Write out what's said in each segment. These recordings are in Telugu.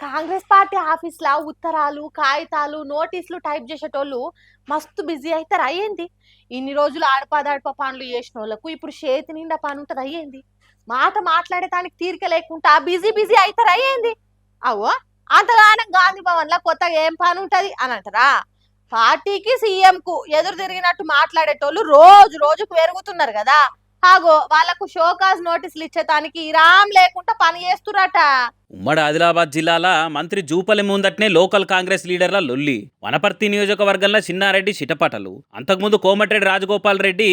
కాంగ్రెస్ పార్టీ ఆఫీస్‌ల ఉత్తరాలు, కాగితాలు, నోటీసులు టైప్ జేసేటోళ్ళు మస్తు బిజీ అయితారు అయ్యింది. ఇన్ని రోజులు ఆడపాదడపా పనులు చేసినోళ్ళకు ఇప్పుడు చేతి నిండా పని ఉంటది అయ్యింది. మాట మాట్లాడటానికి తీరిక లేకుండా బిజీ బిజీ అయితారు అయ్యింది. అవో అంతగానం గాంధీ భవన్‌ల కొత్తగా ఏం పని ఉంటది అని అంటారా? పార్టీకి సీఎంకు ఎదురు తిరిగినట్టు మాట్లాడేటోళ్ళు రోజు రోజుకు పెరుగుతున్నారు కదా. ఆగో వాళ్ళకు షోకాజ్ నోటీసులు ఇచ్చేటానికి ఇరాం లేకుండా పని చేస్తురట. ఉమ్మడి ఆదిలాబాద్ జిల్లాల మంత్రి జూపల్లి ముందట్నే లోకల్ కాంగ్రెస్ లీడర్ల లొల్లి. వనపర్తి నియోజకవర్గంలో చిన్నారెడ్డి చిటపటలు. అంతకుముందు కోమటిరెడ్డి రాజగోపాల్ రెడ్డి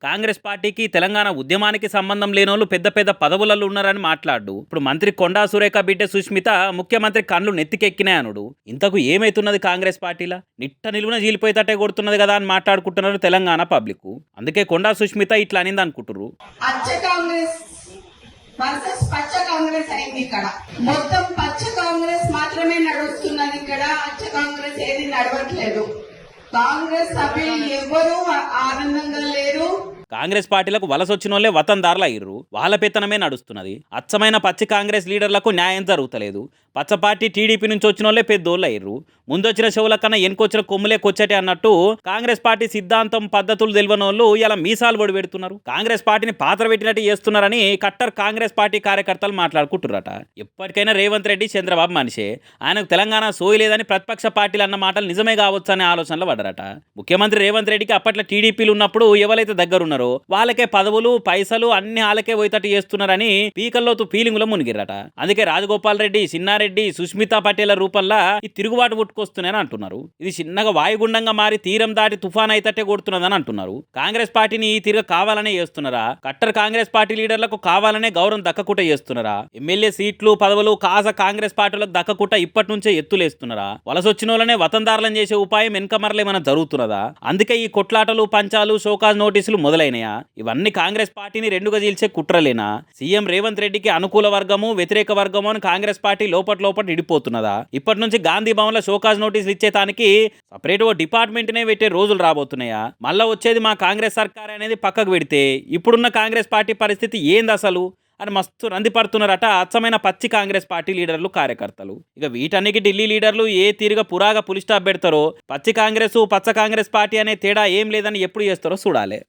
కాంగ్రెస్ పార్టీకి తెలంగాణ ఉద్యమానికి సంబంధం లేనోళ్ళు పెద్ద పెద్ద పదవులలో ఉన్నారని మాట్లాడు. ఇప్పుడు మంత్రి కొండా సురేఖ బిడ్డ సుష్మిత ముఖ్యమంత్రి కళ్ళు నెత్తికెక్కినాయనుడు. ఇంతకు ఏమైతున్నది కాంగ్రెస్ పార్టీలా? నిట్ట నిలువున జీలిపోయేటట్టే కొడుతున్నది కదా అని మాట్లాడుకుంటున్నారు తెలంగాణ పబ్లిక్. అందుకే కొండా సుష్మిత ఇట్లా అనింది అనుకుంటున్నారు. వర్సెస్ పచ్చ కాంగ్రెస్ అయింది. ఇక్కడ మొత్తం పచ్చ కాంగ్రెస్ మాత్రమే నడుస్తున్నది. ఇక్కడ అచ్చ కాంగ్రెస్ ఏది నడవట్లేదు. కాంగ్రెస్ సభ్యులు ఎవ్వరూ ఆనందంగా లేరు. కాంగ్రెస్ పార్టీలకు వలసొచ్చినోళ్లే వతందారులు అయ్యారు. వాళ్ళ పెత్తనమే నడుస్తున్నది. అచ్చమైన పచ్చి కాంగ్రెస్ లీడర్లకు న్యాయం జరుగుతలేదు. పచ్చ పార్టీ టీడీపీ నుంచి వచ్చిన వాళ్ళే పెద్దోళ్ళు అయ్యారు. ముందొచ్చిన షవుల కన్నా ఎన్కొచ్చిన కొమ్ములే కొచ్చటే అన్నట్టు కాంగ్రెస్ పార్టీ సిద్ధాంతం పద్ధతులు తెలియని వాళ్ళు ఇలా మీసాలు పొడి పెడుతున్నారు. కాంగ్రెస్ పార్టీని పాత్ర పెట్టినట్టు చేస్తున్నారని కట్టర్ కాంగ్రెస్ పార్టీ కార్యకర్తలు మాట్లాడుకుంటున్నారట. ఎప్పటికైనా రేవంత్ రెడ్డి చంద్రబాబు మనిషే. ఆయనకు తెలంగాణ సోయి లేదని ప్రతిపక్ష పార్టీలు అన్న మాటలు నిజమే కావచ్చు అనే ఆలోచనలో పడ్డారట. ముఖ్యమంత్రి రేవంత్ రెడ్డికి అప్పట్లో టీడీపీలు ఉన్నప్పుడు ఎవరైతే దగ్గరున్నారో వాళ్ళకే పదవులు పైసలు అన్ని వాళ్ళకే పోయేటట్టు చేస్తున్నారని పీకల్లోతు ఫీలింగ్లో మునిగిరట. అందుకే రాజగోపాల్ రెడ్డి, చిన్నారెడ్డి, సుష్మితా పటేల రూపంలో ఈ తిరుగుబాటు పుట్టుకొస్తున్నాయని అంటున్నారు. ఇది చిన్నగా వాయుగుండంగా మారి తీరం దాటి తుఫాన్ అయితట్టే కొడుతున్నదని అంటున్నారు. కాంగ్రెస్ పార్టీని ఈ తిరగ కావాలనే చేస్తున్నారా? కట్టర్ కాంగ్రెస్ పార్టీ లీడర్లకు కావాలనే గౌరవం దక్కకుండా చేస్తున్నారా? ఎమ్మెల్యే సీట్లు పదవులు కాజ కాంగ్రెస్ పార్టీలకు దక్కకుండా ఇప్పటి నుంచే ఎత్తులేస్తున్నారా? వలసొచ్చిన వాళ్ళనే వతందారులను చేసే ఉపాయం వెనకమరలేమన్నా జరుగుతున్నదా? అందుకే ఈ కొట్లాటలు పంచాలు షోకాజ్ నోటీసులు మొదలైనయా? ఇవన్నీ కాంగ్రెస్ పార్టీని రెండుగా చీల్చే కుట్రలేనా? సీఎం రేవంత్ రెడ్డికి అనుకూల వర్గము వ్యతిరేక వర్గము అని కాంగ్రెస్ పార్టీ లోపల ఇడిపోతున్నదా? ఇప్పటి నుంచి గాంధీ భవన్ లో షోకాజ్ నోటీసులు ఇచ్చేదానికి సపరేట్ ఓ డిపార్ట్మెంట్నే పెట్టే రోజులు రాబోతున్నాయా? మళ్ళా వచ్చేది మా కాంగ్రెస్ సర్కార్ అనేది పక్కకు పెడితే ఇప్పుడున్న కాంగ్రెస్ పార్టీ పరిస్థితి ఏంది అసలు అని మస్తు రందిపడుతున్నారట అచ్చమైన పచ్చి కాంగ్రెస్ పార్టీ లీడర్లు కార్యకర్తలు. ఇక వీటన్నికి ఢిల్లీ లీడర్లు ఏ తీరుగా పురాగా పులి స్టాప్ పెడతారో, పచ్చి కాంగ్రెస్ పచ్చ కాంగ్రెస్ పార్టీ అనే తేడా ఏం లేదని ఎప్పుడు చేస్తారో చూడాలి.